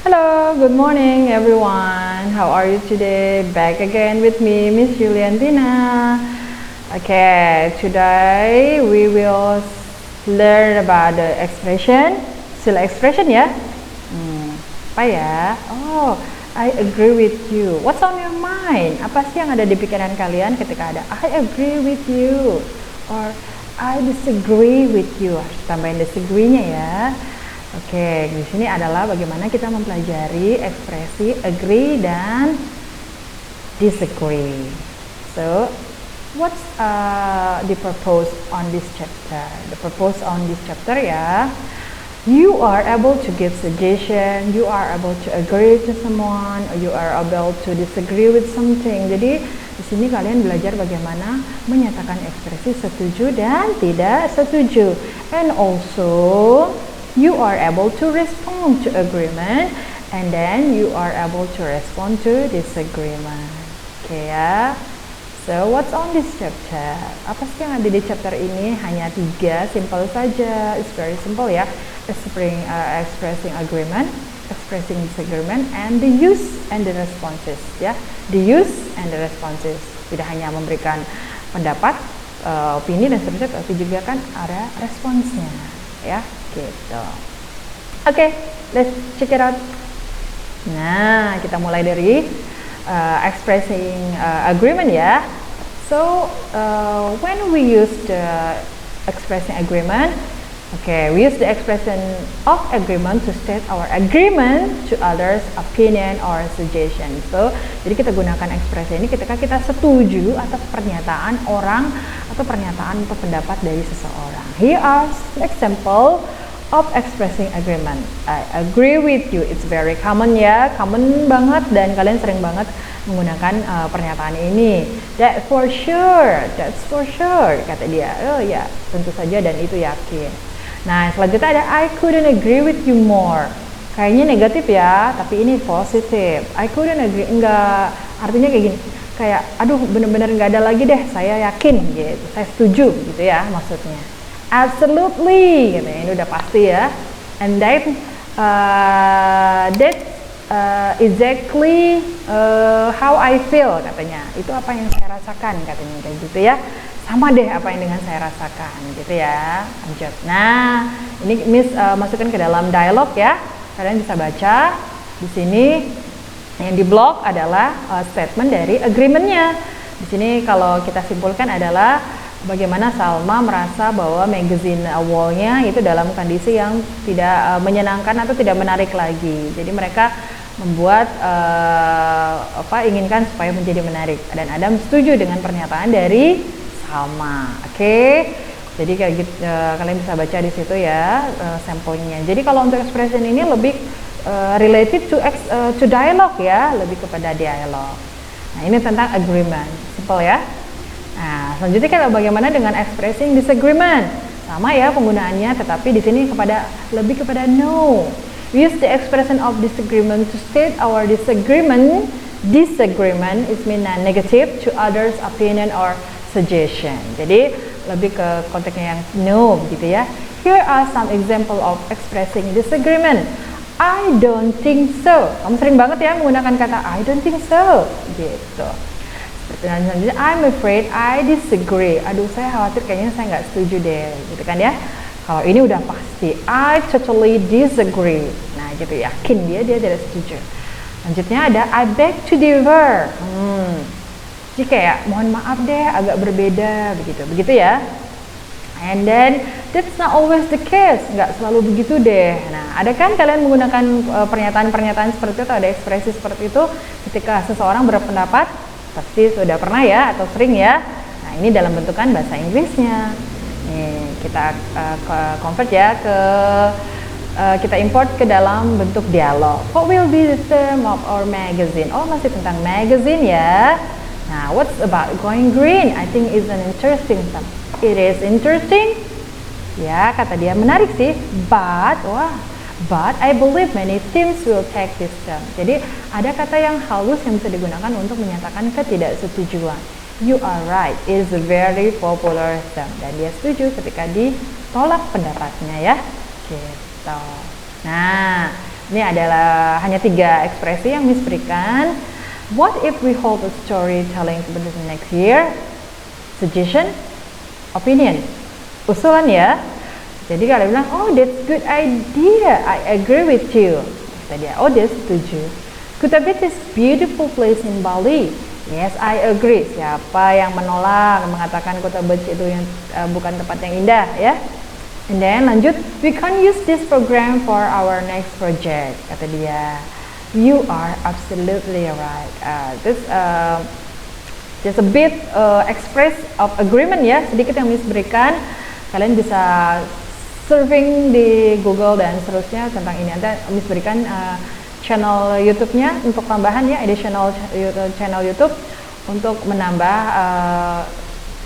Hello, good morning everyone. How are you today? Back again with me, Miss Juliantina. Okay, today we will learn about the expression. Still expression ya? Apa ya? Oh, I agree with you. What's on your mind? Apa sih yang ada di pikiran kalian ketika ada I agree with you or I disagree with you? Harus tambahin disagree-nya ya. Oke, di sini adalah bagaimana kita mempelajari ekspresi agree dan disagree. So, what's the purpose on this chapter? The purpose on this chapter ya, you are able to give suggestion, you are able to agree to someone, or you are able to disagree with something. Jadi di sini kalian belajar bagaimana menyatakan ekspresi setuju dan tidak setuju, and also you are able to respond to agreement and then you are able to respond to disagreement. Okay ya. So what's on this chapter? Apa sih yang ada di chapter ini? Hanya 3, simple saja. It's very simple ya. Expressing agreement, expressing disagreement, and the use and the responses ya. The use and the responses. Tidak hanya memberikan pendapat, opini dan seterusnya, tapi juga kan ada responsnya ya. Gitu. Oke, let's check it out. Nah, kita mulai dari expressing agreement ya. So, when we use the expressing agreement, we use the expression of agreement to state our agreement to others' opinion or suggestion. So, jadi kita gunakan ekspresi ini ketika kita setuju atas pernyataan orang atau pernyataan atau pendapat dari seseorang. Here are example of expressing agreement. I agree with you. It's very common ya, common banget dan kalian sering banget menggunakan pernyataan ini. That's for sure, kata dia. Oh ya, tentu saja dan itu yakin. Nah, selanjutnya ada I couldn't agree with you more. Kayaknya negatif ya, tapi ini positif. I couldn't agree, enggak, artinya kayak gini. Kayak, aduh bener-bener nggak ada lagi deh, saya yakin gitu, saya setuju gitu ya maksudnya. Absolutely, gitu. Ini udah pasti ya. And then exactly how I feel katanya. Itu apa yang saya rasakan katanya kayak gitu ya. Sama deh apa yang dengan saya rasakan gitu ya. Lanjut. Nah, ini Miss masukkan ke dalam dialog ya. Kalian bisa baca di sini. Yang di blog adalah statement dari agreement-nya. Di sini kalau kita simpulkan adalah bagaimana Salma merasa bahwa magazine wall-nya itu dalam kondisi yang tidak menyenangkan atau tidak menarik lagi. Jadi mereka membuat inginkan supaya menjadi menarik. Dan Adam setuju dengan pernyataan dari Salma. Oke. Jadi kayak gitu, kalian bisa baca di situ ya sampelnya. Jadi kalau untuk expression ini lebih related to dialogue ya, lebih kepada dialog. Nah, ini tentang agreement. Simple ya. Nah, selanjutnya kita bagaimana dengan expressing disagreement? Sama ya penggunaannya, tetapi di sini lebih kepada no. We use the expression of disagreement to state our disagreement. Disagreement is mean negative to others' opinion or suggestion. Jadi lebih ke konteksnya yang no gitu ya. Here are some example of expressing disagreement. I don't think so. Kamu sering banget ya menggunakan kata I don't think so gitu. Dan selanjutnya, I'm afraid I disagree. Aduh, saya khawatir kayaknya saya nggak setuju deh, gitu kan ya. Kalau ini udah pasti, I totally disagree. Nah, gitu, yakin dia tidak setuju. Lanjutnya ada I beg to differ. Jadi kayak mohon maaf deh, agak berbeda, begitu ya. And then that's not always the case, nggak selalu begitu deh. Nah, ada kan kalian menggunakan pernyataan-pernyataan seperti itu, ada ekspresi seperti itu ketika seseorang berpendapat. Pasti sudah pernah ya atau sering ya. Nah, ini dalam bentukan bahasa Inggrisnya. Nih, kita convert ya kita import ke dalam bentuk dialog. What will be the term of our magazine? Oh, masih tentang magazine ya. Nah, what's about going green? I think is an interesting term. It is interesting. Ya, kata dia menarik sih. But I believe many teams will take this term. Jadi ada kata yang halus yang bisa digunakan untuk menyatakan ketidaksetujuan. You are right, it is a very popular term. Dan dia setuju ketika ditolak pendapatnya ya. Gitu. Nah, ini adalah hanya 3 ekspresi yang Miss berikan. What if we hold a storytelling competition next year? Suggestion, opinion, usulan ya. Jadi kalian bilang, oh that's good idea, I agree with you. Kata dia, oh dia setuju. Kuta Beach is beautiful place in Bali. Yes, I agree. Siapa yang menolak, mengatakan Kuta Beach itu yang bukan tempat yang indah ya? And then lanjut, we can use this program for our next project. Kata dia, you are absolutely right. Just a bit express of agreement ya, sedikit yang Miss berikan. Kalian bisa surfing di Google dan seterusnya tentang ini. Nanti Miss berikan channel YouTube-nya untuk tambahan ya, additional channel YouTube untuk menambah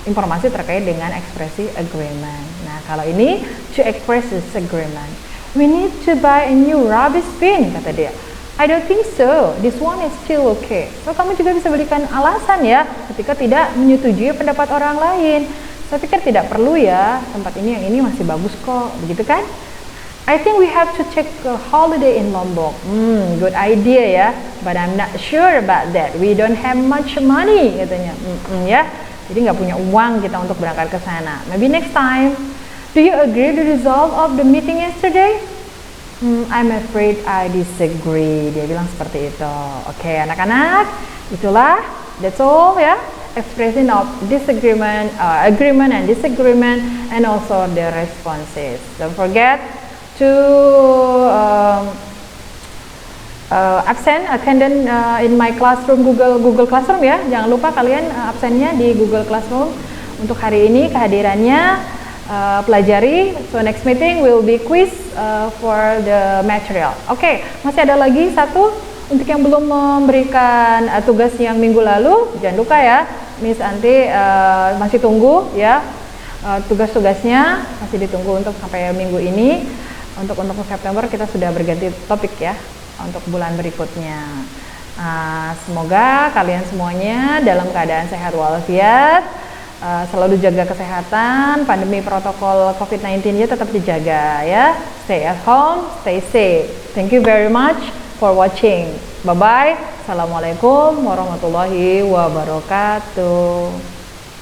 informasi terkait dengan ekspresi agreement. Nah, kalau ini to express disagreement, we need to buy a new rubbish bin, kata dia. I don't think so. This one is still okay. So kamu juga bisa berikan alasan ya ketika tidak menyetujui pendapat orang lain. Saya pikir tidak perlu ya, tempat ini yang ini masih bagus kok, begitu kan? I think we have to take a holiday in Lombok. Good idea ya, but I'm not sure about that. We don't have much money, katanya. Ya, jadi nggak punya uang kita untuk berangkat ke sana. Maybe next time. Do you agree the result of the meeting yesterday? I'm afraid I disagree. Dia bilang seperti itu. Oke, anak-anak, itulah. That's all ya. Expression of disagreement, agreement and disagreement, and also the responses. Don't forget to attendance in my classroom, Google Classroom ya. Jangan lupa kalian absennya di Google Classroom untuk hari ini kehadirannya. Pelajari. So next meeting will be quiz for the material. Oke, masih ada lagi satu untuk yang belum memberikan tugas yang minggu lalu. Jangan lupa ya, Miss Anti masih tunggu ya tugas-tugasnya, masih ditunggu untuk sampai minggu ini. Untuk September kita sudah berganti topik ya untuk bulan berikutnya. Semoga kalian semuanya dalam keadaan sehat walafiat. Selalu jaga kesehatan, pandemi protokol COVID-19-nya tetap dijaga ya. Stay at home, stay safe. Thank you very much for watching. Bye-bye. Assalamualaikum warahmatullahi wabarakatuh.